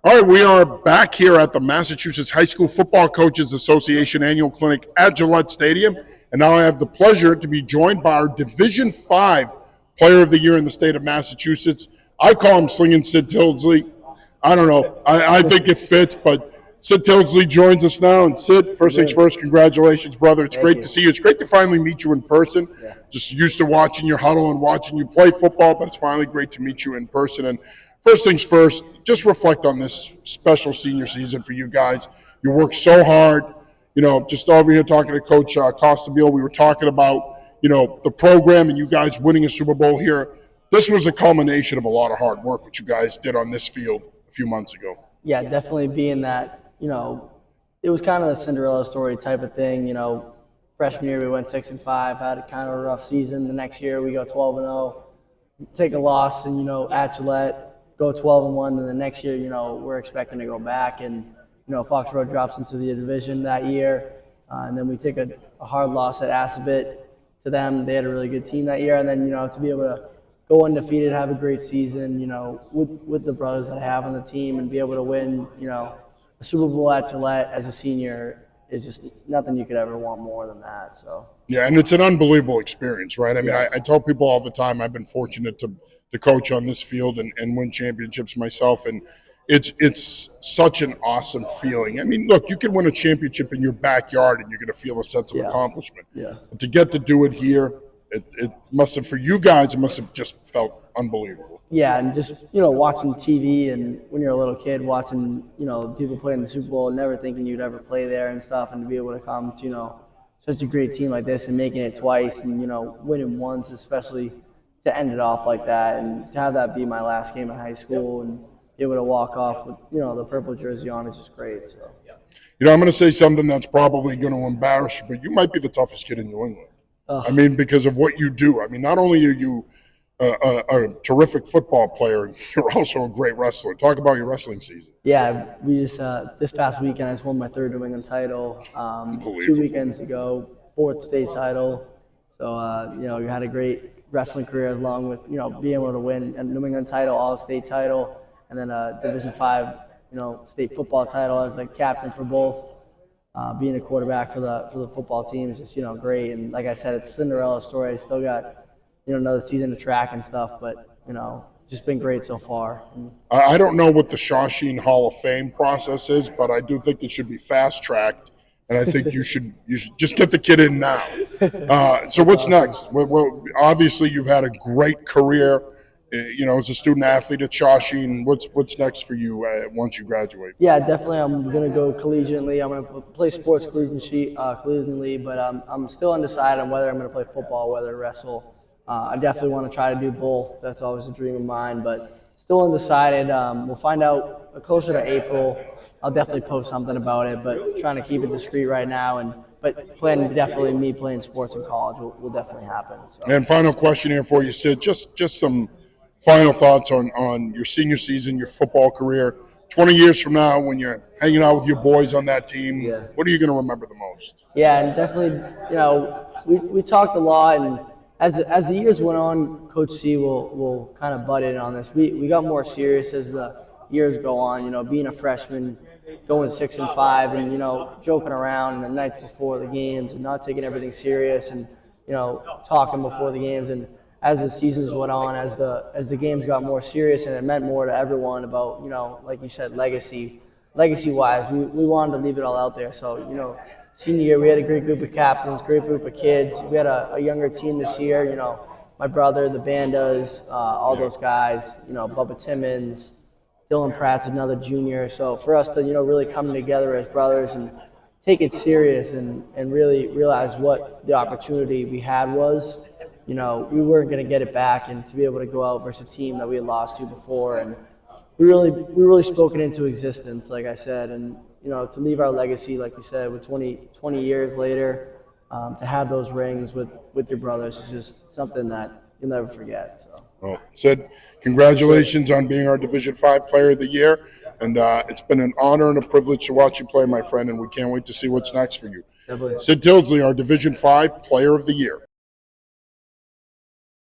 All right, we are back here at the Massachusetts High School Football Coaches Association annual clinic at Gillette Stadium. And now I have the pleasure to be joined by our Division V Player of the Year in the state of Massachusetts. I call him Slinging Sid Tildsley. I don't know. I think it fits, but Sid Tildsley joins us now. And Sid, first things first, congratulations, brother. It's great to see you. It's great to finally meet you in person. Yeah. Just used to watching your huddle and watching you play football, but it's finally great to meet you in person. And first things first, just reflect on this special senior season for you guys. You worked so hard. You know, just over here talking to Coach Costabile, we were talking about, you know, the program and you guys winning a Super Bowl here. This was a culmination of a lot of hard work, what you guys did on this field a few months ago. Yeah, definitely being that, you know, it was kind of the Cinderella story type of thing. You know, freshman year we went 6-5, had a kind of a rough season. The next year we go 12-0, take a loss, and, you know, at Gillette, go 12-1, and the next year, you know, we're expecting to go back. And, you know, Foxborough drops into the division that year, and then we take a hard loss at Assabet to them. They had a really good team that year, and then, you know, to be able to go undefeated, have a great season, you know, with the brothers that I have on the team, and be able to win, you know, a Super Bowl at Gillette as a senior is just nothing you could ever want more than that. So yeah, and it's an unbelievable experience, right? I mean, I tell people all the time I've been fortunate to coach on this field and win championships myself, and it's such an awesome feeling. I mean, look, you can win a championship in your backyard and you're going to feel a sense of accomplishment. Yeah. But to get to do it here, it must have, for you guys, it must have just felt unbelievable. Yeah, and just, you know, watching TV and when you're a little kid, watching, you know, people play in the Super Bowl, never thinking you'd ever play there and stuff, and to be able to come to, you know, such a great team like this and making it twice and, you know, winning once, especially to end it off like that, and to have that be my last game in high school and be able to walk off with, you know, the purple jersey on is just great. So, you know, I'm going to say something that's probably going to embarrass you, but you might be the toughest kid in New England. I mean, because of what you do. I mean, not only are you a terrific football player, you're also a great wrestler. Talk about your wrestling season. Yeah, we just this past weekend I just won my third New England title. 2 weekends ago, fourth state title. So you know, you had a great wrestling career along with, you know, being able to win a New England title, all-state title, and then a Division V, you know, state football title as the captain for both. Being a quarterback for the football team is just, you know, great. And like I said, it's Cinderella story. I still got, you know, another season of track and stuff, but, you know, just been great so far. I don't know what the Shawsheen Hall of Fame process is, but I do think it should be fast-tracked, and I think you should just get the kid in now. So what's next? Well, obviously you've had a great career, you know, as a student athlete at Shawsheen. What's next for you once you graduate? Yeah, definitely. I'm going to go collegiately. I'm going to play sports collegiately, but I'm still undecided on whether I'm going to play football, whether to wrestle. I definitely want to try to do both. That's always a dream of mine, but still undecided. We'll find out closer to April. I'll definitely post something about it, but trying to keep it discreet right now. But planning definitely me playing sports in college will definitely happen. So. And final question here for you, Sid. Just some final thoughts on your senior season, your football career. 20 years from now, when you're hanging out with your boys on that team, what are you going to remember the most? Yeah, and definitely, you know, we talked a lot, and as the years went on, Coach C will kind of butt in on this. We got more serious as the years go on. You know, being a freshman, going 6-5, and, you know, joking around the nights before the games and not taking everything serious, and, you know, talking before the games. And as the seasons went on, as the games got more serious, and it meant more to everyone about, you know, like you said, legacy-wise, we wanted to leave it all out there. So, you know, senior year, we had a great group of captains, great group of kids. We had a younger team this year, you know, my brother, the Bandas, all those guys, you know, Bubba Timmons, Dylan Pratt's another junior. So for us to, you know, really come together as brothers and take it serious and really realize what the opportunity we had was, you know, we weren't going to get it back, and to be able to go out versus a team that we had lost to before, and we really spoke it into existence, like I said, and, you know, to leave our legacy, like you said, with 20 years later, to have those rings with your brothers is just something that you'll never forget. So. Well, Sid, congratulations on being our Division V Player of the Year, and it's been an honor and a privilege to watch you play, my friend, and we can't wait to see what's next for you. Definitely. Sid Tildsley, our Division V Player of the Year.